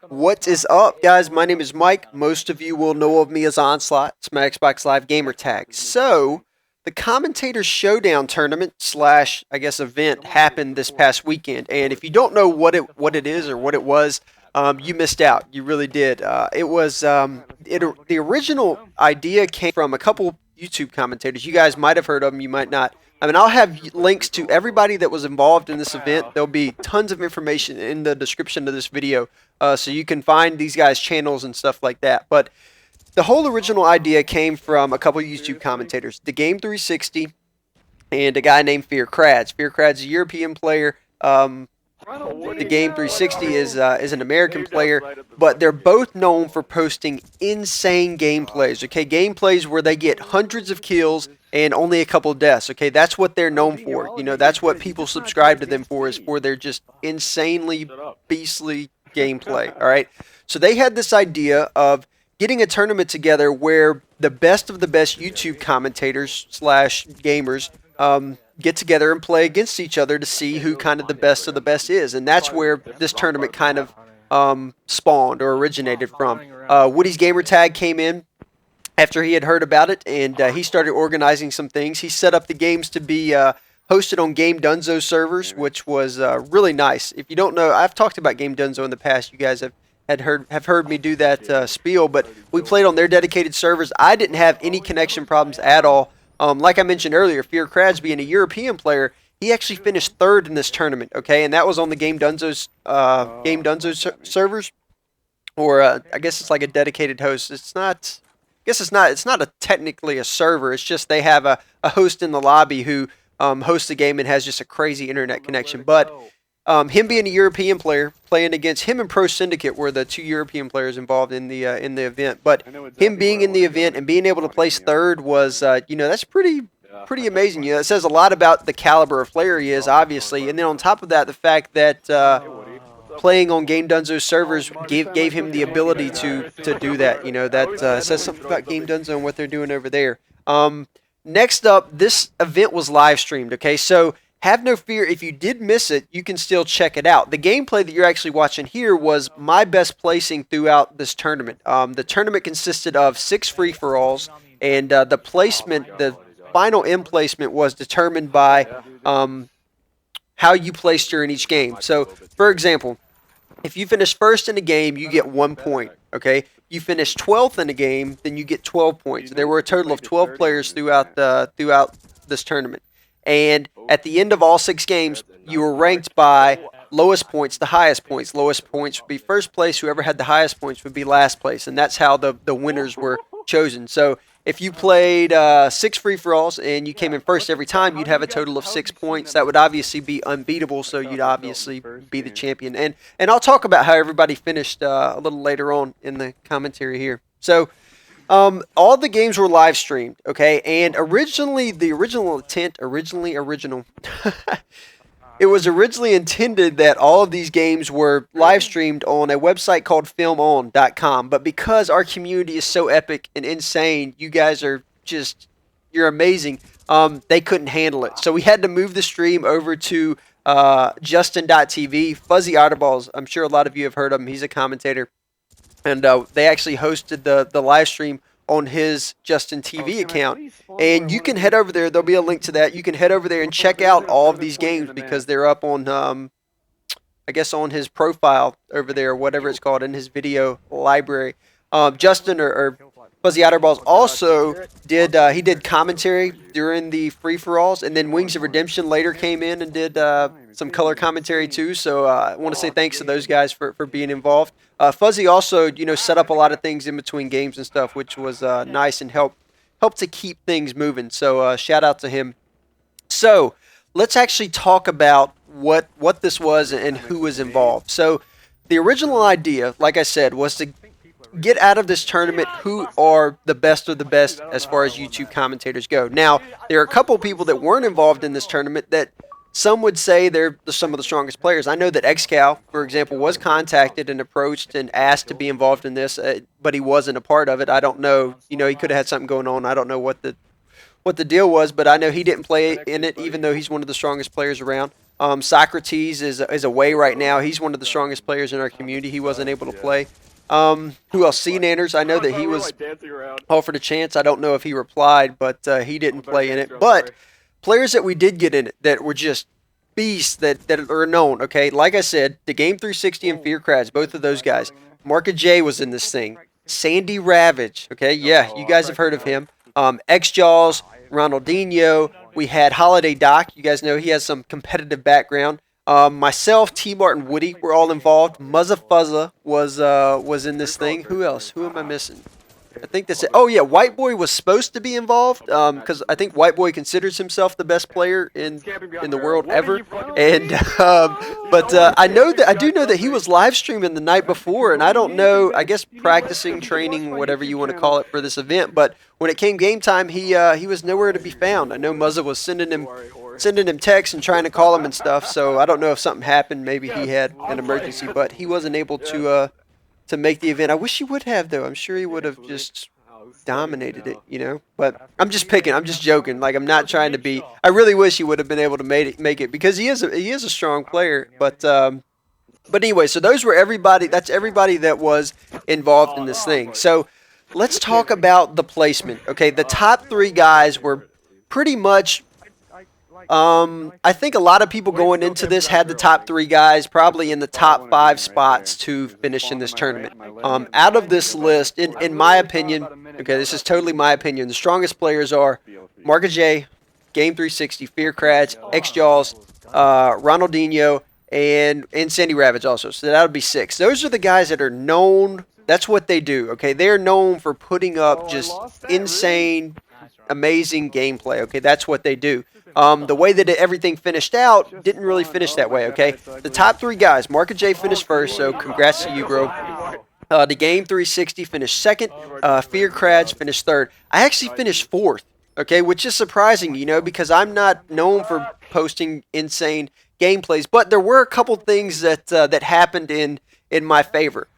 What is up, guys? My name is Mike. Most of you will know of me as Onslaught. It's my Xbox Live gamertag. So, the Commentator Showdown tournament slash, I guess, event happened this past weekend. And if you don't know what it is or what it was, you missed out. You really did. The original idea came from a couple YouTube commentators. You guys might have heard of them. You might not. I mean, I'll have links to everybody that was involved in this event. There'll be tons of information in the description of this video, so you can find these guys' channels and stuff like that. But the whole original idea came from a couple YouTube commentators, the Game 360 and a guy named FearCrads. FearCrads is a European player. The Game 360 is an American player, but they're both known for posting insane gameplays. Okay, gameplays where they get hundreds of kills and only a couple deaths. Okay, that's what they're known for. You know, that's what people subscribe to them for, is for their just insanely beastly gameplay. All right, so they had this idea of getting a tournament together where the best of the best YouTube commentators slash gamers get together and play against each other to see who kind of the best of the best is. And that's where this tournament kind of spawned or originated from. WoodysGamertag came in after he had heard about it, and he started organizing some things. He set up the games to be hosted on Game Dunzo servers, which was really nice. If you don't know, I've talked about Game Dunzo in the past. You guys have heard me do that spiel, but we played on their dedicated servers. I didn't have any connection problems at all. Like I mentioned earlier, FearCrads being a European player, he actually finished third in this tournament. Okay, and that was on the Game Dunzo's servers, or I guess it's like a dedicated host. It's not. I guess it's not. It's not technically a server. It's just they have a host in the lobby who hosts the game and has just a crazy internet connection. But him being a European player, playing against him and Pro Syndicate were the two European players involved in the event. But him being in the event and being able to place third was, that's pretty amazing. You know, it says a lot about the caliber of player he is, obviously. And then on top of that, the fact that playing on Game Dunzo's servers gave him the ability to do that. You know, that says something about Game Dunzo and what they're doing over there. Next up, this event was live streamed. Okay, so have no fear, if you did miss it, you can still check it out. The gameplay that you're actually watching here was my best placing throughout this tournament. The tournament consisted of 6 free-for-alls, and the placement, the final end placement, was determined by how you placed during each game. So, for example, if you finish first in a game, you get 1 point. Okay, you finish 12th in a game, then you get 12 points. There were a total of 12 players throughout this tournament. And at the end of all 6 games, you were ranked by lowest points to highest points. Lowest points would be first place. Whoever had the highest points would be last place. And that's how the winners were chosen. So if you played 6 free-for-alls and you came in first every time, you'd have a total of 6 points. That would obviously be unbeatable, so you'd obviously be the champion. And I'll talk about how everybody finished a little later on in the commentary here. So all the games were live streamed, okay? And originally, the original intent, it was originally intended that all of these games were live streamed on a website called filmon.com. But because our community is so epic and insane, you guys are just, you're amazing, they couldn't handle it. So we had to move the stream over to Justin.tv. Fuzzy Otterballs, I'm sure a lot of you have heard of him. He's a commentator. And they actually hosted the live stream on his Justin TV account. And you can head over there. There'll be a link to that. You can head over there and check out all of these games because they're up on, I guess, on his profile over there, whatever it's called, in his video library. Justin or Fuzzy Otterballs also did commentary during the free-for-alls, and then WingsofRedemption later came in and did some color commentary too. So I want to say thanks to those guys for being involved. Fuzzy also, set up a lot of things in between games and stuff, which was nice and helped to keep things moving. So shout out to him. So let's actually talk about what this was and who was involved. So the original idea, like I said, was to get out of this tournament who are the best of the best as far as YouTube commentators go. Now, there are a couple people that weren't involved in this tournament that some would say they're some of the strongest players. I know that XJAWZ, for example, was contacted and approached and asked to be involved in this, but he wasn't a part of it. I don't know. He could have had something going on. I don't know what the deal was, but I know he didn't play in it, even though he's one of the strongest players around. Socrates is away right now. He's one of the strongest players in our community. He wasn't able to play. Who else? C-Nanners. I know that he was offered a chance. I don't know if he replied, but he didn't play in it. But players that we did get in it that were just beasts that are known, okay? Like I said, the Game 360 and FearCrads, both of those guys. TmartN was in this thing. Sandy Ravage, okay? Yeah, you guys have heard of him. XJAWZ, Ronaldino. We had Holiday Doc. You guys know he has some competitive background. Myself, TmarTn, Woody were all involved. Muzzafuzza was in this thing. Who else? Who am I missing? I think that's it. Oh yeah, White Boy was supposed to be involved because I think White Boy considers himself the best player in the world ever. And but I do know that he was live streaming the night before, and I don't know. I guess practicing, training, whatever you want to call it for this event. But when it came game time, he was nowhere to be found. I know Muzza was sending him texts and trying to call him and stuff. So I don't know if something happened. Maybe he had an emergency, but he wasn't able to make the event. I wish he would have, though. I'm sure he would have just dominated it, you know. But I'm just picking. I'm just joking. Like, I'm not trying to be. I really wish he would have been able to make it because he is a strong player. But anyway, so those were everybody. That's everybody that was involved in this thing. So let's talk about the placement. Okay, the top 3 guys were pretty much. I think a lot of people going into this had the top 3 guys probably in the top 5 spots to finish in this tournament. Out of this list, in my opinion, okay, this is totally my opinion, the strongest players are TmartOfJ, Game 360, FearCrads, XJAWZ, Ronaldino, and Sandy Ravage also. So that would be 6. Those are the guys that are known. That's what they do. Okay, they're known for putting up just insane, amazing gameplay. Okay, that's what they do. The way that everything finished out didn't really finish that way, okay? The top 3 guys, TmartOfJ finished first, so congrats to you, bro. The Game 360 finished second. FearCrads finished third. I actually finished fourth, okay, which is surprising, you know, because I'm not known for posting insane gameplays, but there were a couple things that happened in my favor.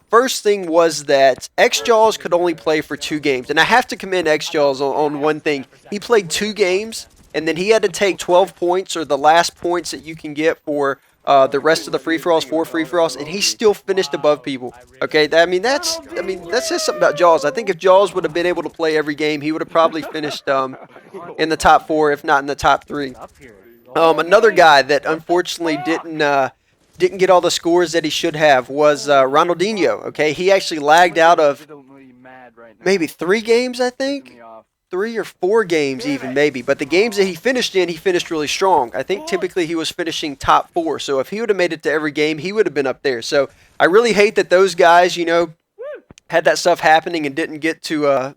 First thing was that XJAWZ could only play for 2 games, and I have to commend XJAWZ on one thing. He played 2 games, and then he had to take 12 points, or the last points that you can get for the rest of the free-for-alls, 4 free-for-alls, and he still finished above people. Okay, that says something about JAWZ. I think if JAWZ would have been able to play every game, he would have probably finished in the top 4, if not in the top 3. Another guy that unfortunately didn't get all the scores that he should have was Ronaldino. Okay, he actually lagged out of maybe 3 games, I think. 3 or 4 games even, maybe. But the games that he finished in, he finished really strong. I think typically he was finishing top 4. So if he would have made it to every game, he would have been up there. So I really hate that those guys, you know, had that stuff happening and didn't get to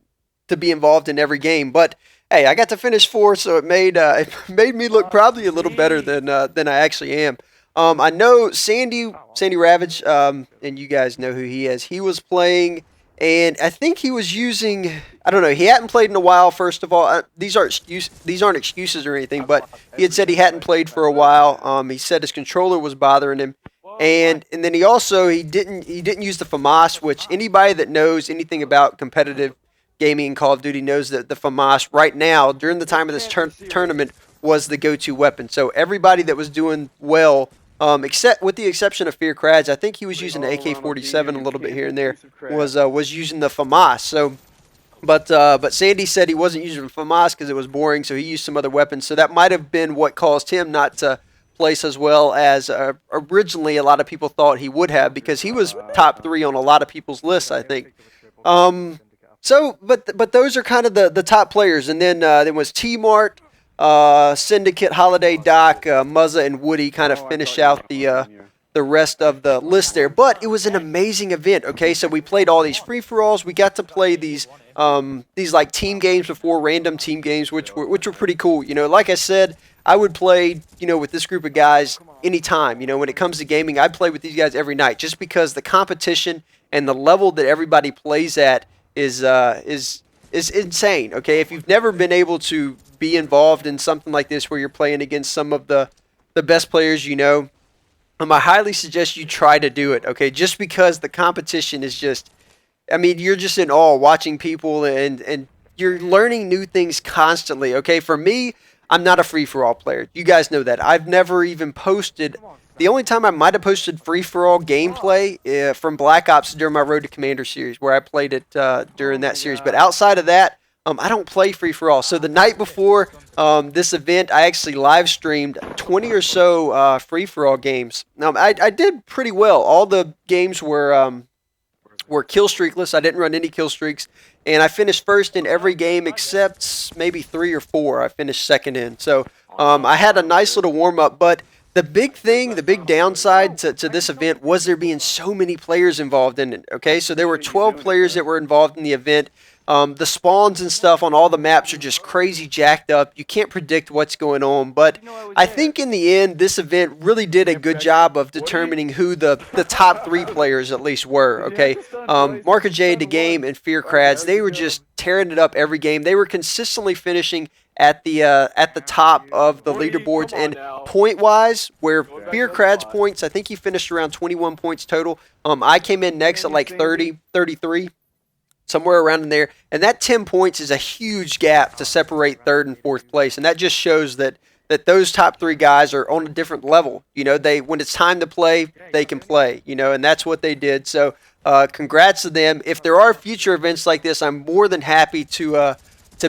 be involved in every game. But hey, I got to finish 4, so it made me look probably a little better than I actually am. I know Sandy Ravage, and you guys know who he is. He was playing, and I think he was using, I don't know, he hadn't played in a while, first of all. These aren't excuses or anything, but he had said he hadn't played for a while. He said his controller was bothering him. And then he didn't use the FAMAS, which anybody that knows anything about competitive gaming and Call of Duty knows that the FAMAS right now, during the time of this tournament, was the go-to weapon. So everybody that was doing well, except with the exception of FearCrads, I think he was using the AK-47 a little bit here and there, was using the FAMAS. So, but Sandy said he wasn't using the FAMAS because it was boring, so he used some other weapons. So that might have been what caused him not to place as well as originally a lot of people thought he would have, because he was top 3 on a lot of people's lists, I think. So, but those are kind of the top players, and then there was TmarTn, Syndicate, Holiday, Doc, Muzza, and Woody kind of finish out the rest of the list there. But it was an amazing event. Okay, so we played all these free-for-alls. We got to play these like team games before, random team games, which were pretty cool. You know, like I said, I would play, you know, with this group of guys anytime. You know, when it comes to gaming, I'd play with these guys every night, just because the competition and the level that everybody plays at is insane. Okay, if you've never been able to be involved in something like this where you're playing against some of the best players, you know, I highly suggest you try to do it. Okay, just because the competition is just, I mean, you're just in awe watching people, and you're learning new things constantly. Okay, for me, I'm not a free-for-all player. You guys know that. I've never even posted. The only time I might have posted free-for-all gameplay from Black Ops during my Road to Commander series, where I played it during that series. But outside of that, I don't play free-for-all. So the night before this event, I actually live streamed 20 or so free-for-all games. I did pretty well. All the games were kill streakless. I didn't run any kill streaks, and I finished first in every game except maybe 3 or 4. I finished second in. So I had a nice little warm-up, but the big thing, the big downside to this event was there being so many players involved in it, okay? So there were 12 players that were involved in the event. The spawns and stuff on all the maps are just crazy jacked up. You can't predict what's going on, but I think in the end, this event really did a good job of determining who the top 3 players at least were, okay? TheMarkOfJ, The Game, and FearCrads, they were just tearing it up every game. They were consistently finishing at the top of the leaderboards, and point-wise, where FearCrads points, I think he finished around 21 points total. I came in next at like 30, 33. Somewhere around in there, and that 10 points is a huge gap to separate 3rd and 4th place, and that just shows that those top 3 guys are on a different level. You know, when it's time to play, they can play, you know, and that's what they did. So congrats to them. If there are future events like this, I'm more than happy to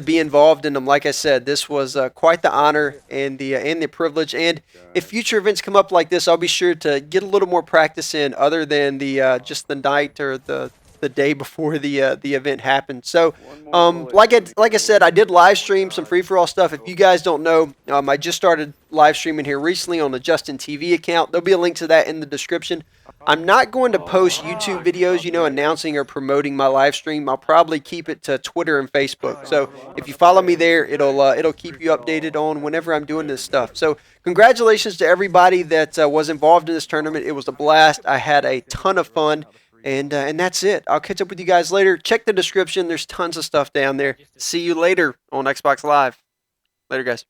be involved in them. Like I said, this was quite the honor and the privilege, and if future events come up like this, I'll be sure to get a little more practice in other than the just the night or the day before the event happened. So like I said, I did live stream some free-for-all stuff. If you guys don't know, I just started live streaming here recently on the Justin TV account. There'll be a link to that in the description. I'm not going to post YouTube videos, you know, announcing or promoting my live stream. I'll probably keep it to Twitter and Facebook. So if you follow me there, it'll keep you updated on whenever I'm doing this stuff. So congratulations to everybody that was involved in this tournament. It was a blast. I had a ton of fun. And that's it. I'll catch up with you guys later. Check the description. There's tons of stuff down there. See you later on Xbox Live. Later, guys.